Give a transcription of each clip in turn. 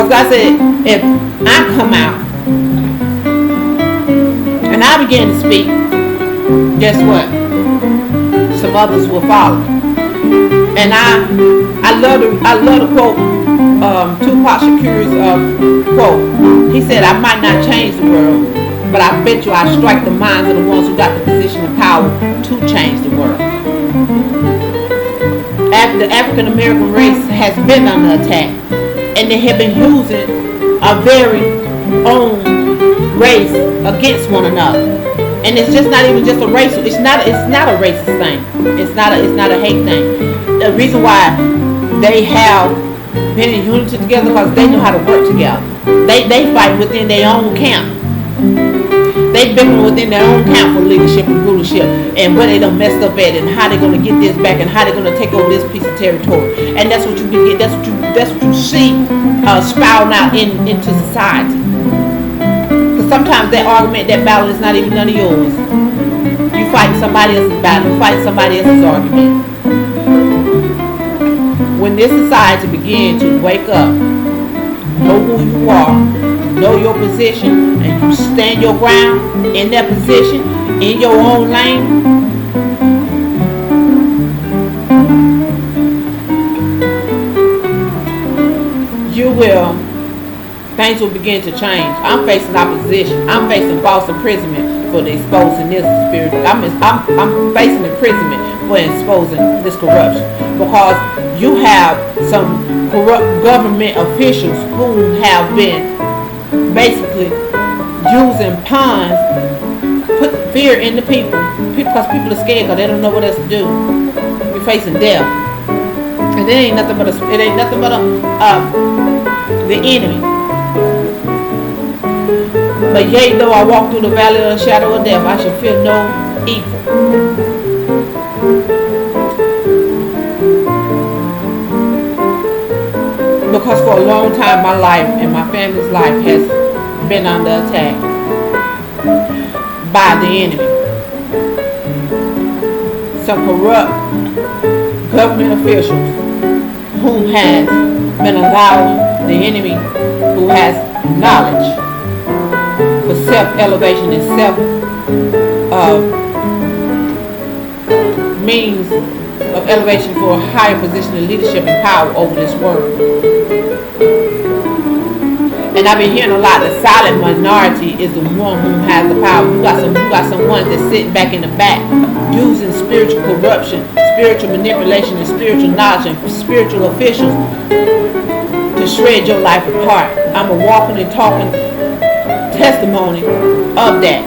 Because God said, if I come out and I begin to speak, guess what? Some others will follow. And I love to quote Tupac Shakur's quote. He said, I might not change the world, but I bet you I strike the minds of the ones who got the position of power to change the world. The African American race has been under attack, and they have been using a very own race against one another. And it's just not even just a racial. It's not a racist thing. It's not a hate thing. The reason why they have been in unity together because they know how to work together. They fight within their own camp. They bickering within their own camp for leadership and rulership, and where they done messed up at, and how they gonna get this back, and how they gonna take over this piece of territory. And that's what you get. That's what you see spouting out into society. Because sometimes that argument, that battle is not even none of yours. You fight somebody else's battle. You fight somebody else's argument. When this society begins to wake up, know who you are, know your position, and you stand your ground in that position, in your own lane, things will begin to change. I'm facing opposition. I'm facing false imprisonment for exposing this spirit. I'm facing imprisonment for exposing this corruption, because you have some corrupt government officials who have been basically using pawns, put fear in the people, because people are scared because they don't know what else to do. We're facing death, and it ain't nothing but the enemy. But yea, though I walk through the valley of the shadow of death, I shall fear no evil. Because for a long time my life and my family's life has been under attack by the enemy. Some corrupt government officials who has been allowing the enemy, who has knowledge for self-elevation and self means of elevation for a higher position of leadership and power over this world. And I've been hearing a lot, the silent minority is the one who has the power. You got some ones that sit back in the back using spiritual corruption, spiritual manipulation, and spiritual knowledge and spiritual officials to shred your life apart. I'm a walking and talking testimony of that.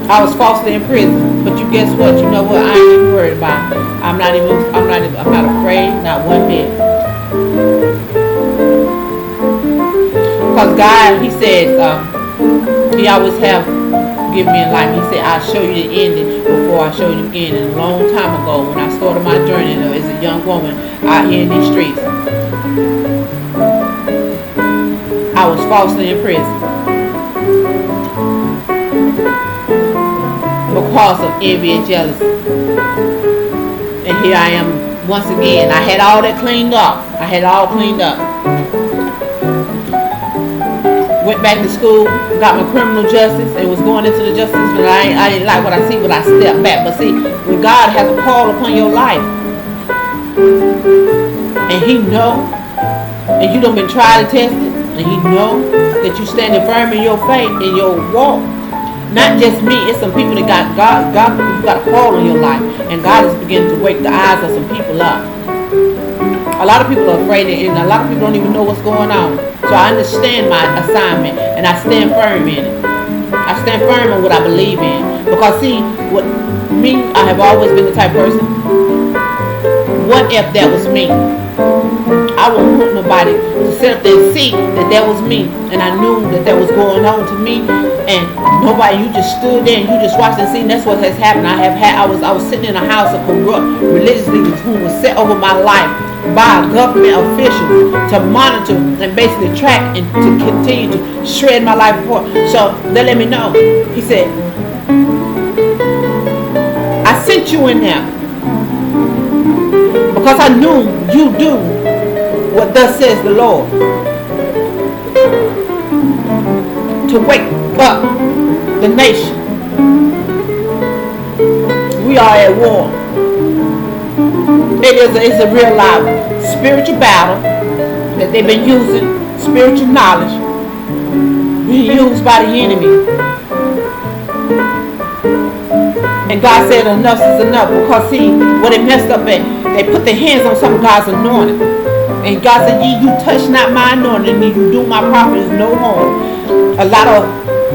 I was falsely imprisoned, but you guess what? You know what? I ain't even worried about it. I'm not afraid, not one bit. Because God, He says, He always have given me enlightenment. He said, I'll show you the ending before I show you the beginning. A long time ago, when I started my journey as a young woman out here in these streets, I was falsely imprisoned because of envy and jealousy. And here I am once again. I had all that cleaned up. I had it all cleaned up. Went back to school, got my criminal justice, and was going into the justice, but I didn't like what I see, but I stepped back. But see, when God has a call upon your life, and He know, and you done been tried and tested, and He know that you standing firm in your faith, in your walk. Not just me, it's some people that got God got a call on your life, and God is beginning to wake the eyes of some people up. A lot of people are afraid, and a lot of people don't even know what's going on. So I understand my assignment, and I stand firm in it. I stand firm on what I believe in. Because see, I have always been the type of person, what if that was me? I wouldn't want nobody to sit up there and see that was me, and I knew that was going on to me, and nobody, you just stood there and you just watched and seen. That's what has happened. I was sitting in a house of corrupt religious leaders who was set over my life by government officials to monitor and basically track and to continue to shred my life apart. So they let me know. He said, I sent you in there because I knew you do what thus says the Lord. To wake up the nation. We are at war. It's a real life spiritual battle that they've been using, spiritual knowledge being used by the enemy. And God said enough is enough, because see, what they messed up at, they put their hands on some of God's anointing. And God said, you touch not my anointing, and you do my prophets no harm. A lot of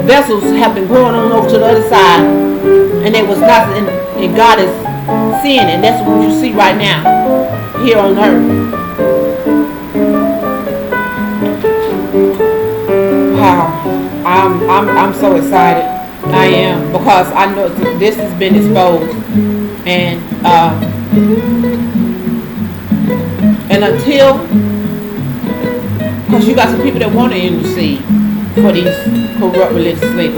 vessels have been going on over to the other side, and it was not, and God is seeing it, and that's what you see right now here on earth. Wow, I'm so excited. I am, because I know this has been exposed, and until, because you got some people that want to intercede for these corrupt religious leaders,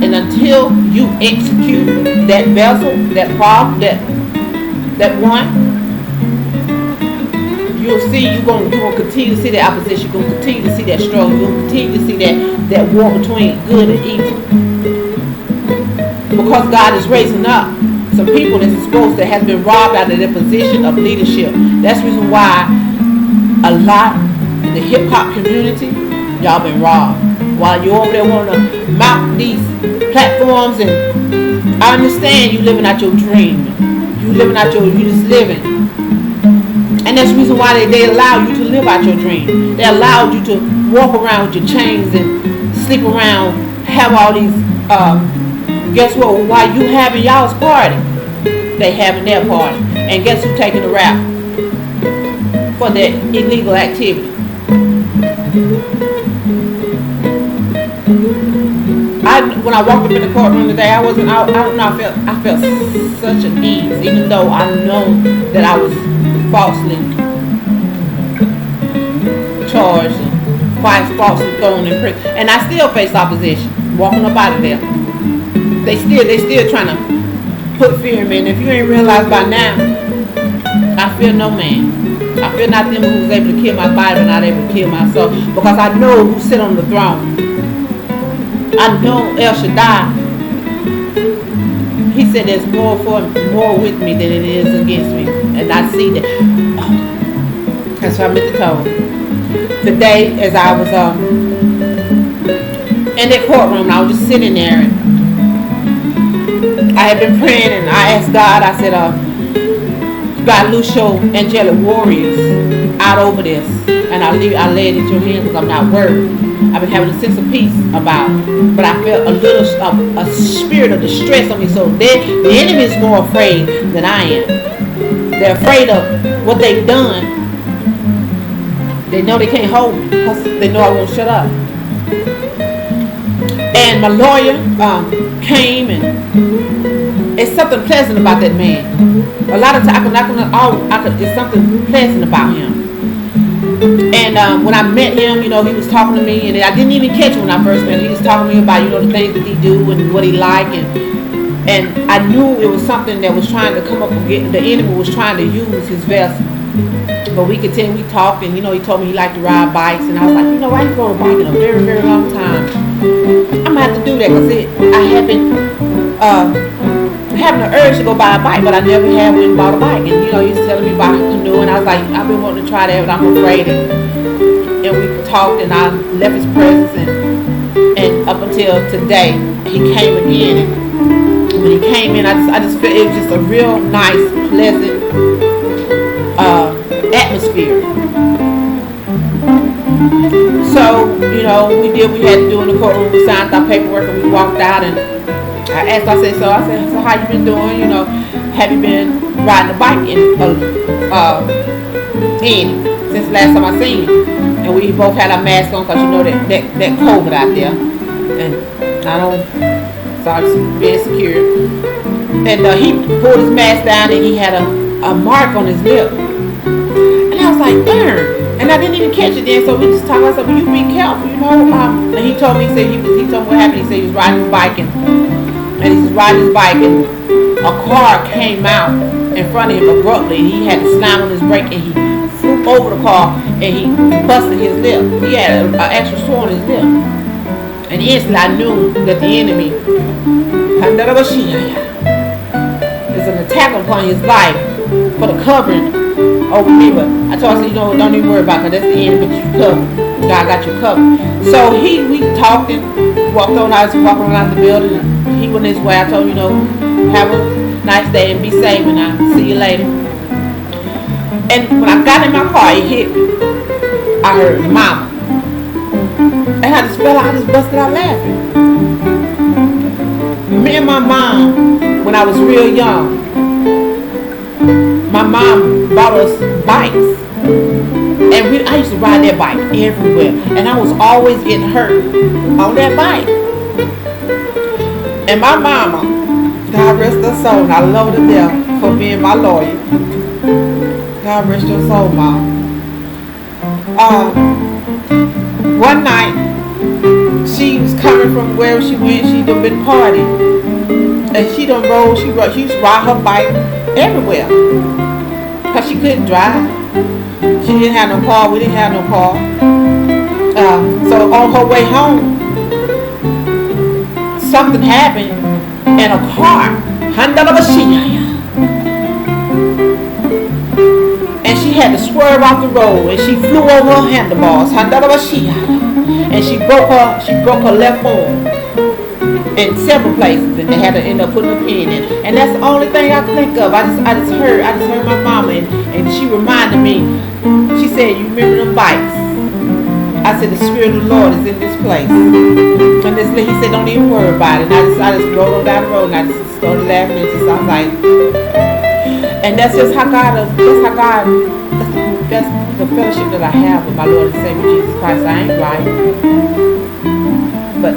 and until you execute that vessel, that problem, that one, you'll see you're going to continue to see that opposition. You're going to continue to see that struggle. You're going to continue to see that war between good and evil. Because God is raising up some people that's supposed to have been robbed out of their position of leadership. That's the reason why a lot in the hip hop community, y'all been robbed. While you're over there wanting to mount these platforms, and I understand you living out your dream. You just living. And that's the reason why they allow you to live out your dream. They allowed you to walk around with your chains and sleep around, have all these, guess what, while you having y'all's party, they having their party. And guess who taking the rap for their illegal activity? When I walked up in the courtroom today, I don't know, I felt such an ease, even though I know that I was falsely charged and falsely thrown in prison, and I still face opposition walking up out of there. They still trying to put fear in me, and if you ain't realized by now, I fear no man. I fear not them who was able to kill my body but not able to kill my soul, because I know who sit on the throne. I know El Shaddai. He said there's more with me than it is against me. And I see that. That's what I meant to tell him. Today, as I was in that courtroom, I was just sitting there, and I had been praying, and I asked God, I said, God, loose your angelic warriors out over this. And I lay it in your hands, because I'm not worried. I've been having a sense of peace about it, but I felt a spirit of distress on me. So the enemy is more afraid than I am. They're afraid of what they've done. They know they can't hold me because they know I won't shut up. And my lawyer came, and it's something pleasant about that man. A lot of times it's something pleasant about him. And when I met him, he was talking to me, and I didn't even catch him when I first met him. He was talking to me about, the things that he do and what he like, and I knew it was something that was trying to come up against. The enemy was trying to use his vessel. But we could tell, we talked, and he told me he liked to ride bikes, and I was like, I ain't rode a bike in a very, very long time. I'm gonna have to do that, because I have been having the urge to go buy a bike, but I never had went and bought a bike. And he was telling me about a canoe, and I was like, I've been wanting to try that, but I'm afraid. And we talked, and I left his presence, and up until today, he came again. And when he came in, I just felt it was just a real nice, pleasant atmosphere. So we had to do in the courtroom. We signed our paperwork, and we walked out, and I asked, I said, so how you been doing? Have you been riding a bike since last time I seen you? And we both had our masks on, because that COVID out there. And I don't, so I was being secure. And he pulled his mask down, and he had a mark on his lip. And I was like, darn. And I didn't even catch it then, so we just talked. I said, well, you be careful, And he told me, he told me what happened. He said he was riding his bike, and he was riding his bike, and a car came out in front of him abruptly, and he had to slam on his brake, and he flew over the car and he busted his lip. He had an actual sword in his lip. And instantly I knew that the enemy is an attack upon his life for the covering over me. But I told him, don't even worry about it, because that's the enemy, but you covered. God got you covered. So we talked and walked on. I was walking around the building and he went his way. I told him, have a nice day and be safe, and I'll see you later. And when I got in my car, it hit me. I heard mama. And I just fell out, I just busted out laughing. Me and my mom, when I was real young, my mom bought us bikes. And I used to ride that bike everywhere. And I was always getting hurt on that bike. And my mama, God rest her soul, and I love her to death for being my lawyer. God rest her soul, Mom. One night, she was coming from wherever she went. She done been partying. And she done rolled, she used to ride her bike everywhere. Because she couldn't drive. She didn't have no car, we didn't have no car. So on her way home, something happened in a car. And she had to swerve off the road, and she flew over her handlebars. And she broke her left arm in several places, and they had to end up putting a pin in. And that's the only thing I can think of. I just heard my mama, and she reminded me. She said, "You remember them bikes?" I said, "The Spirit of the Lord is in this place." And he said, "Don't even worry about it." And I just rode on down the road, and I just started laughing, and I was like, and that's just how God, that's the fellowship that I have with my Lord and Savior Jesus Christ. I ain't right, but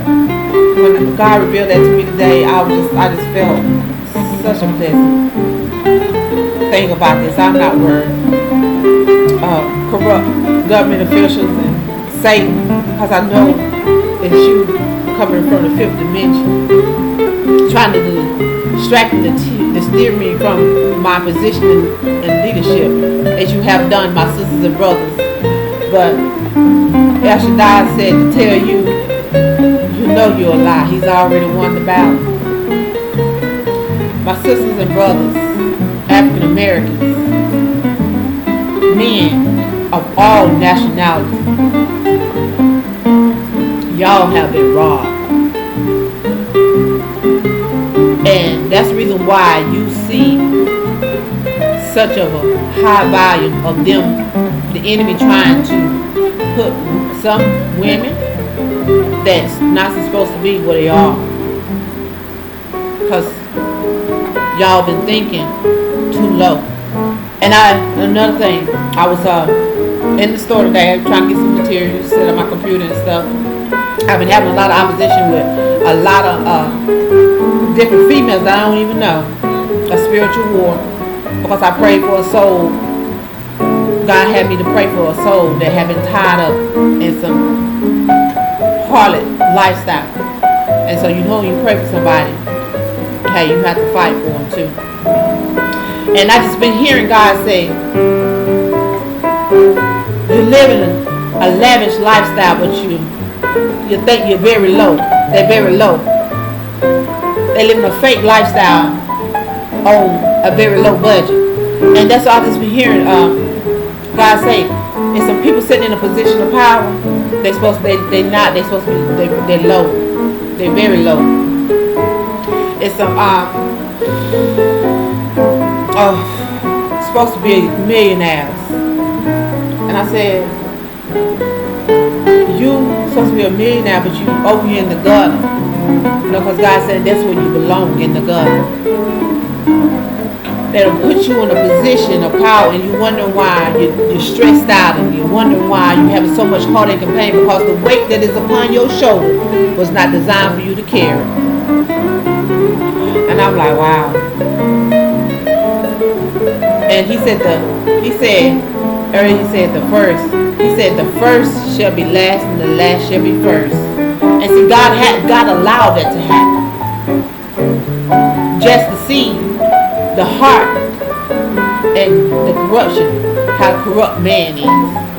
when God revealed that to me today, I just felt such a pleasant thing about this. I'm not worried. Corrupt government officials and Satan, because I know that you coming from the fifth dimension, trying to distract me, to steer me from my position in leadership, as you have done, my sisters and brothers. But El Shaddai said to tell you, you know you're a lie. He's already won the battle. My sisters and brothers, African Americans, men of all nationalities, y'all have been robbed. And that's the reason why you see such of a high volume of them, the enemy trying to put some women that's not supposed to be where they are. Because y'all been thinking too low. And another thing, I was in the store today trying to get some materials, set up my computer and stuff. I've been having a lot of opposition with a lot of different females that I don't even know. A spiritual war. Because I prayed for a soul. God had me to pray for a soul that had been tied up in some harlot lifestyle. And so you know, you pray for somebody, hey, you have to fight for them too. And I just been hearing God say, you're living a lavish lifestyle, but you think you're very low. They're very low. They're living a fake lifestyle on a very low budget. And that's all I've just been hearing God say. And some people sitting in a position of power, they're supposed to, they're not. They're supposed to be, they're low. They're very low. It's some supposed to be millionaires. And I said, you supposed to be a millionaire, but you over here in the gutter. You know, because God said that's where you belong, in the gutter. That'll put you in a position of power, and you wonder why you're stressed out, and you wonder why you're having so much heartache and pain, because the weight that is upon your shoulder was not designed for you to carry. And I'm like, wow. And he said the first shall be last, and the last shall be first. And see, God allowed that to happen, just to see the heart and the corruption how corrupt man is.